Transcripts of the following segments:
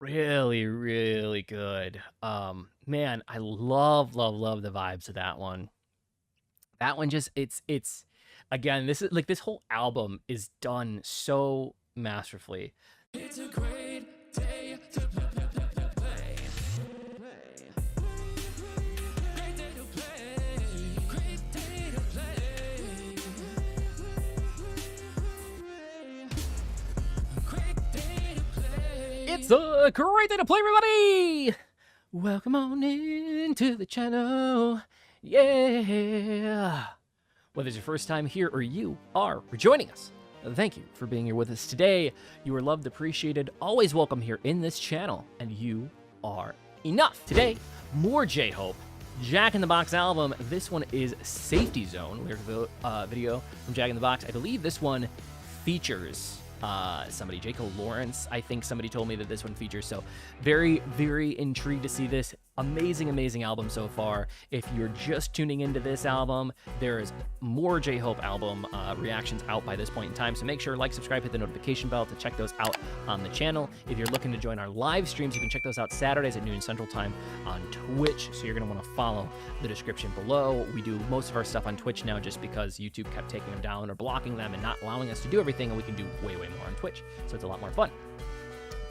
Really, really good. Man, I love, love, love the vibes of that one. That one just it's again, this is like this whole album is done so masterfully. It's a great day to play. Great day to play. Great day to play. Great day to play. It's a great day to play, everybody! Welcome on into the channel. Yeah. Whether it's your first time here or you are rejoining us, thank you for being here with us today. You are loved, appreciated, always welcome here in this channel, and you are enough. Today, more J-Hope, Jack in the Box album. This one is Safety Zone, lyric video from Jack in the Box. I believe this one features somebody, Jacob Lawrence. I think somebody told me that this one features, so very, very intrigued to see this. Amazing, amazing album so far. If you're just tuning into this album, there's more J-Hope album reactions out by this point in time, so make sure like, subscribe, hit the notification bell to check those out on the channel. If you're looking to join our live streams, you can check those out Saturdays at noon Central Time on Twitch, so you're going to want to follow the description below. We do most of our stuff on Twitch now just because YouTube kept taking them down or blocking them and not allowing us to do everything, and we can do way, way more on Twitch, so it's a lot more fun.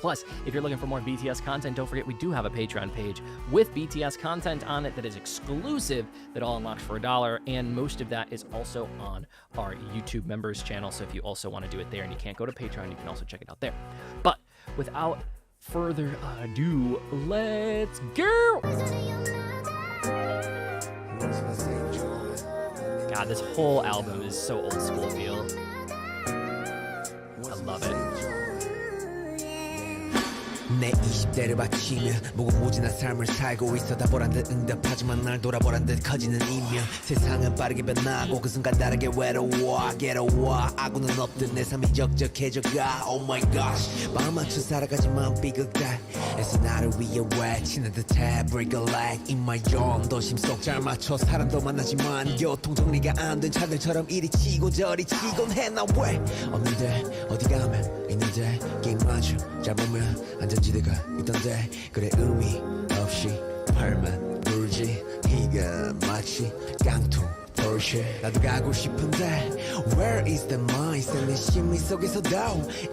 Plus, if you're looking for more BTS content, don't forget we do have a Patreon page with BTS content on it that is exclusive, that all unlocks for $1, and most of that is also on our YouTube members channel, so if you also want to do it there and you can't go to Patreon, you can also check it out there. But without further ado, let's go! God, this whole album is so old school feel. I love it. 내 20대를 바치며 무궁무진한 삶을 살고 있어 다 보란 듯 응답하지만 날 돌아보란 듯 커지는 이명 세상은 빠르게 변하고 그 순간 다르게 외로워 괴로워 아구는 없듯 내 삶이 적적해져가 Oh my gosh 마음 맞춰 살아가지만 삐걱달에서 나를 위해 외치는 듯해 Break a leg in my zone 도심 속 잘 맞춰 사람도 만나지만 교통정리가 안 된 차들처럼 이리 치고 저리 치곤 해 나 왜 없는데 어디 가면 있는데 게임 마주 잘 보면 안전지대가 있던데 그래 의미 없이 팔만 불지 이가 마치 깡통 돌실 나도 가고 싶은데 Where is the mindset 내 심리 속에서도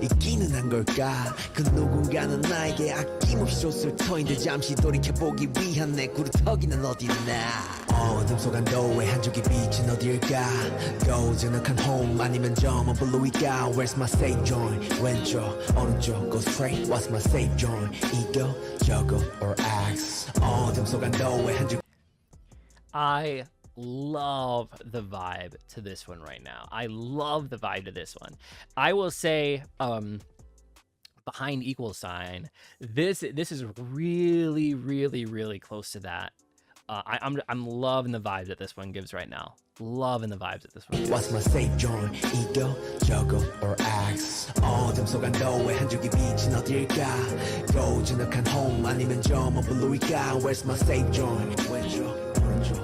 있기는 한 걸까 그 누군가는 나에게 아낌없이 줬을 터인데 잠시 돌이켜보기 위한 내 구루터기는 어딨나 어둠 속 안도의 한 줄기 빛은 어딜까 고즈넉한 home 아니면 저 먼 블루이가 Where's my safe zone 왼쪽 오른쪽 go straight What's my safe zone 이거 저거 or X 어둠 속 안도의 한 줄기 I love the vibe to this one right now. I love the vibe to this one. I will say, behind equal sign, this is really, really, really close to that. I'm loving the vibe that this one gives right now. Loving the vibes that this one gives. What's my safe zone 이거 저거 or X 어둠 속 안도의 한 줄기 빛은 어딜까 고즈넉한 home 아니면 저 먼 블루이가 Where's my safe zone 왼쪽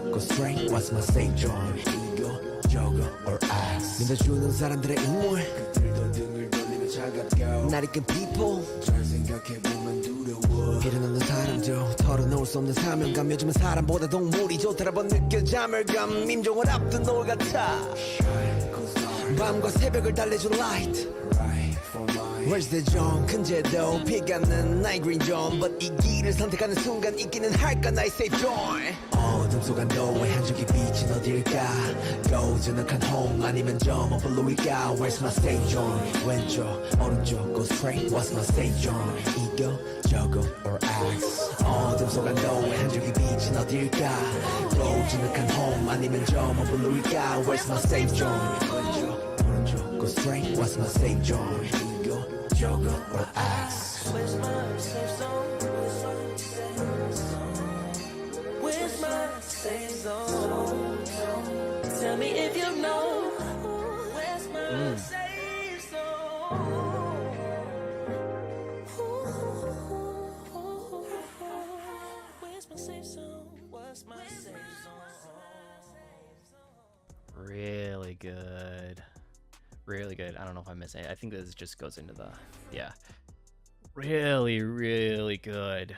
Go straight, what's my safe zone? 이거, 저거, or X 믿어주는 사람들의 인물 그들도 등을 돌리며 차갑고 날 이끈 people 잘 생각해보면 두려워 일어나는 사람들 털어놓을 수 없는 사명감 요즘은 사람보다 동물이 좋더라고 느껴 자멸감 임종을 앞둔 노을 같아 밤과 새벽을 달래준 light Where's the zone 근제도 피가는 나의 green zone But 이 길을 선택하는 순간 있기는 할까 나의 safe zone 어둠 속 안도의 한 줄기 빛은 어딜까 고즈넉한 home 아니면 저 먼 블루이가 Where's my safe zone 왼쪽 오른쪽 go straight What's my safe zone 이거 저거 or X 어둠 속 안도의 한 줄기 빛은 어딜까 고즈넉한 home 아니면 저 먼 블루이가 Where's my safe zone 왼쪽 오른쪽 go straight What's my safe zone Yoga or X Where's my safe zone? Where's my safe zone? Tell me if you know Where's my safe zone? Where's my safe zone? What's my safe zone? Really good. Really good. I don't know if I missed it. I think this just goes into the, yeah. Really, really good.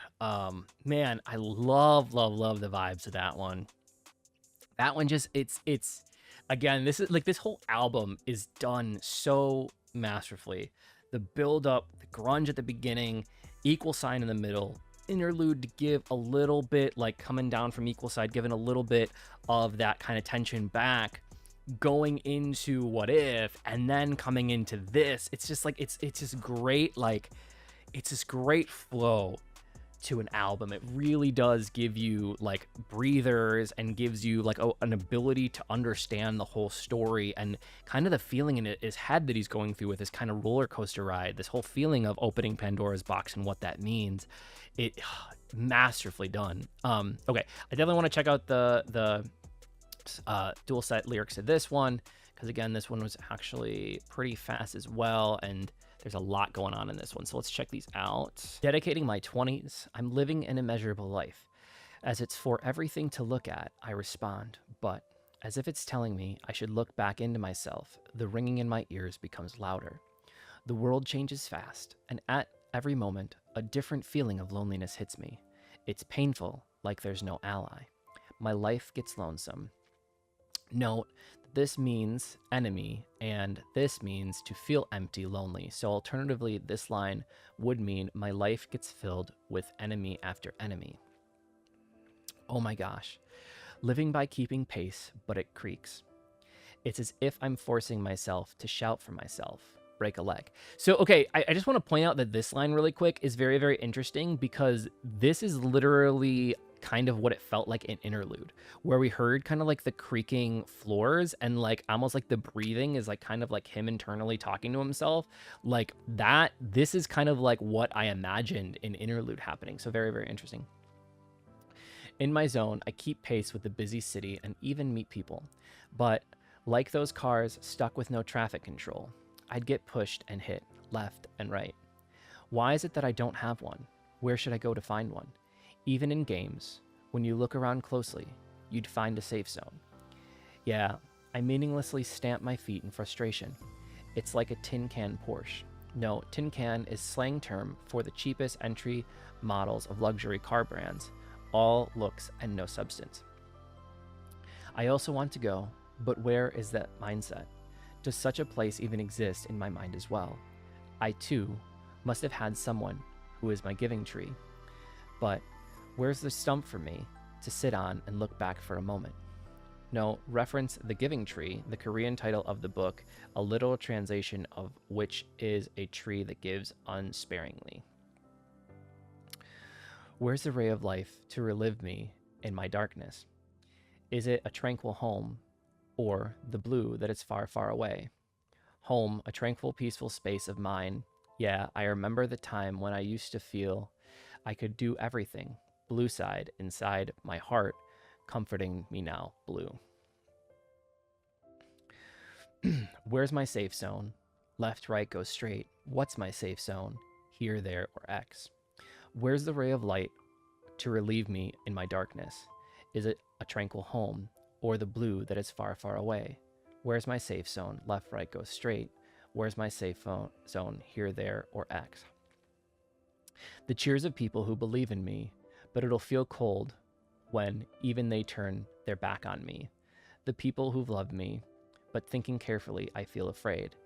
Man, I love the vibes of that one. That one just it's again, this is like this whole album is done so masterfully. The build up, the grunge at the beginning, equal sign in the middle, interlude to give a little bit like coming down from equal side, giving a little bit of that kind of tension back, going into what if, and then coming into this. It's just like it's just great, like it's this great flow to an album. It really does give you like breathers and gives you like an ability to understand the whole story and kind of the feeling in his head that he's going through with this kind of roller coaster ride, this whole feeling of opening Pandora's box and what that means. It masterfully done. Okay, I definitely want to check out the dual set lyrics to this one, because again, this one was actually pretty fast as well, and there's a lot going on in this one, so let's check these out. Dedicating my 20s, I'm living an immeasurable life. As it's for everything to look at, I respond, but as if it's telling me I should look back into myself, the ringing in my ears becomes louder. The world changes fast, and at every moment, a different feeling of loneliness hits me. It's painful, like there's no ally. My life gets lonesome. Note, this means enemy, and this means to feel empty, lonely. So alternatively, this line would mean my life gets filled with enemy after enemy. Oh my gosh. Living by keeping pace, but it creaks. It's as if I'm forcing myself to shout for myself, break a leg. So, okay, I just want to point out that this line really quick is very, very interesting, because this is literally kind of what it felt like in interlude, where we heard kind of like the creaking floors and like almost like the breathing is like kind of like him internally talking to himself like that. This is kind of like what I imagined in interlude happening. So very, very interesting. In my zone, I keep pace with the busy city and even meet people, but like those cars stuck with no traffic control, I'd get pushed and hit left and right. Why is it that I don't have one? Where should I go to find one? Even in games, when you look around closely, you'd find a safe zone. Yeah, I meaninglessly stamp my feet in frustration. It's like a tin can Porsche. No, tin can is slang term for the cheapest entry models of luxury car brands, all looks and no substance. I also want to go, but where is that mindset? Does such a place even exist in my mind as well? I too must have had someone who is my giving tree, but where's the stump for me to sit on and look back for a moment? No, reference The Giving Tree, the Korean title of the book, a literal translation of which is a tree that gives unsparingly. Where's the ray of life to relive me in my darkness? Is it a tranquil home, or the blue that is far, far away? Home, a tranquil, peaceful space of mine. Yeah, I remember the time when I used to feel I could do everything. Blue side inside my heart, comforting me now, blue. Where's my safe zone? Left, right, go straight. What's my safe zone? Here, there, or X. Where's the ray of light to relieve me in my darkness? Is it a tranquil home, or the blue that is far, far away? Where's my safe zone? Left, right, go straight. Where's my safe zone? Here, there, or X. The cheers of people who believe in me, but it'll feel cold when even they turn their back on me. The people who've loved me, but thinking carefully, I feel afraid.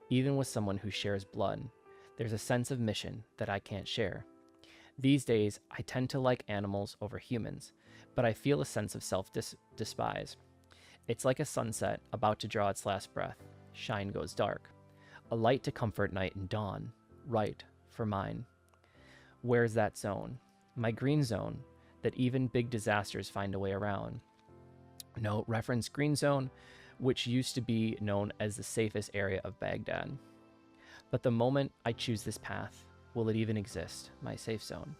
Even with someone who shares blood, there's a sense of mission that I can't share. These days, I tend to like animals over humans, but I feel a sense of self-despise. It's like a sunset about to draw its last breath. Shine goes dark. A light to comfort night and dawn. Right for mine. Where's that zone? My green zone, that even big disasters find a way around. No, reference green zone, which used to be known as the safest area of Baghdad. But the moment I choose this path, will it even exist, my safe zone?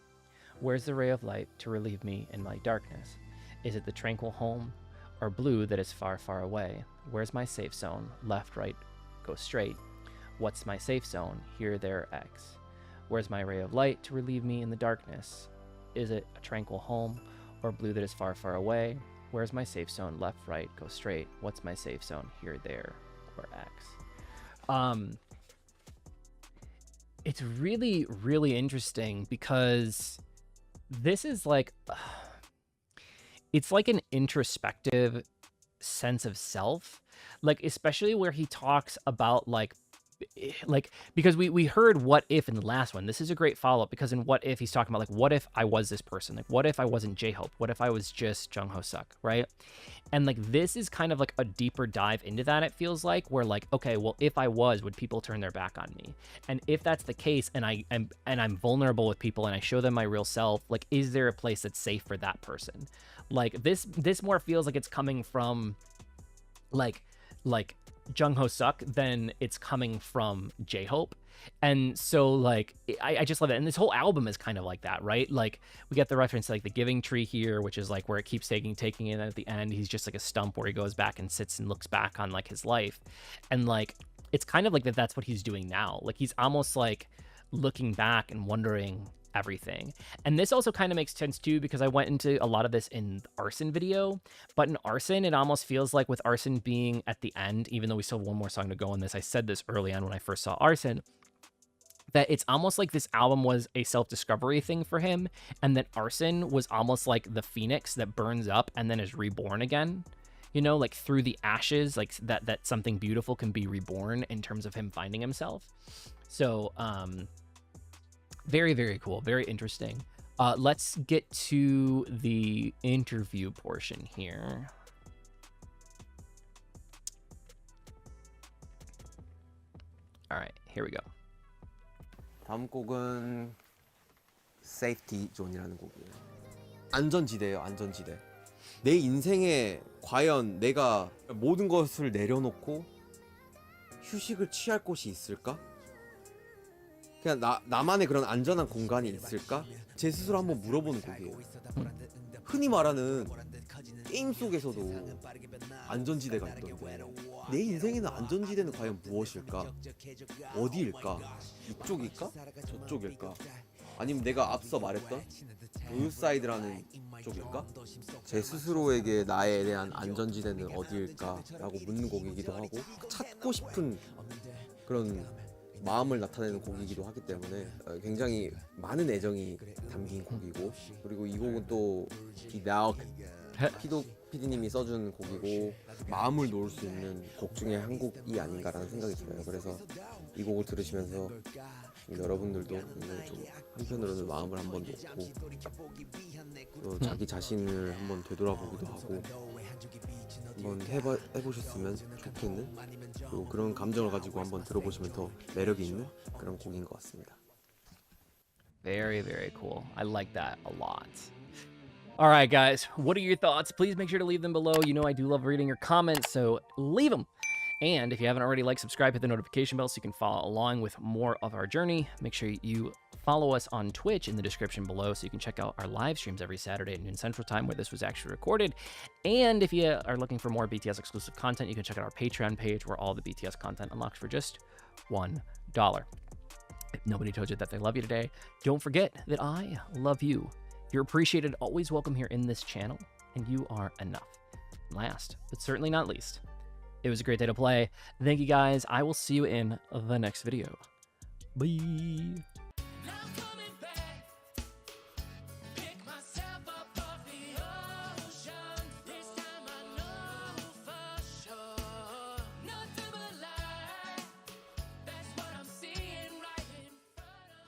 Where's the ray of light to relieve me in my darkness? Is it the tranquil home, or blue that is far, far away? Where's my safe zone? Left, right, go straight. What's my safe zone? Here, there, X. Where's my ray of light to relieve me in the darkness? Is it a tranquil home, or blue that is far, far away? Where's my safe zone? Left, right, go straight. What's my safe zone? Here, there, or X. it's really, really interesting because this is like, it's like an introspective sense of self, like especially where he talks about like because we heard what if in the last one. This is a great follow-up because in what if he's talking about like what if I was this person, like what if I wasn't J-Hope, what if I was just Jung Ho Suk, right? And like this is kind of like a deeper dive into that, it feels like, where like, okay, well, if I was, would people turn their back on me? And if that's the case, and I'm vulnerable with people and I show them my real self, like is there a place that's safe for that person? Like this more feels like it's coming from like Jung Ho Suk than it's coming from J-Hope. And so like I just love it. And this whole album is kind of like that, right? Like we get the reference to like the giving tree here, which is like where it keeps taking it, and at the end he's just like a stump where he goes back and sits and looks back on like his life. And like it's kind of like that's what he's doing now. Like he's almost like looking back and wondering everything. And this also kind of makes sense too, because I went into a lot of this in the Arson video, but in Arson, it almost feels like with Arson being at the end, even though we still have one more song to go on this, I said this early on when I first saw Arson, that it's almost like this album was a self-discovery thing for him, and that Arson was almost like the phoenix that burns up and then is reborn again. You know, like through the ashes, like that something beautiful can be reborn in terms of him finding himself. So, very, very cool. Very interesting. Let's get to the interview portion here. All right, here we go. 다음 곡은 Safety Zone이라는 곡이에요. 안전지대예요, 안전지대. 내 인생에 과연 내가 모든 것을 내려놓고 휴식을 취할 곳이 있을까? 그냥 나만의 그런 안전한 공간이 있을까? 제 스스로 한번 물어보는 곡이에요. 흔히 말하는 게임 속에서도 안전지대가 있던데 내 인생에는 안전지대는 과연 무엇일까? 어디일까? 이쪽일까? 저쪽일까? 아니면 내가 앞서 말했던 블루사이드라는 쪽일까? 제 스스로에게 나에 대한 안전지대는 어디일까? 라고 묻는 곡이기도 하고 찾고 싶은 그런 마음을 나타내는 곡이기도 하기 때문에 굉장히 많은 애정이 담긴 곡이고, 그리고 이 곡은 또 피도 PD님이 써준 곡이고 마음을 놓을 수 있는 곡 중에 한 곡이 아닌가라는 생각이 들어요. 그래서 이 곡을 들으시면서 여러분들도 좀 한편으로는 마음을 한번 놓고 또 자기 자신을 한번 되돌아보기도 하고 한번 해보셨으면 좋겠는, 그리고 그런 감정을 가지고 한번 들어보시면 더 매력이 있는 그런 곡인 것 같습니다. Very, very cool. I like that a lot. All right, guys, what are your thoughts? Please make sure to leave them below. You know I do love reading your comments, so leave them. And if you haven't already, subscribe, hit the notification bell so you can follow along with more of our journey. Make sure you follow us on Twitch in the description below so you can check out our live streams every Saturday at noon Central Time where this was actually recorded. And if you are looking for more BTS exclusive content, you can check out our Patreon page where all the BTS content unlocks for just $1. If nobody told you that they love you today, don't forget that I love you. You're appreciated, always welcome here in this channel, and you are enough. Last, but certainly not least, it was a great day to play. Thank you guys. I will see you in the next video. Bye.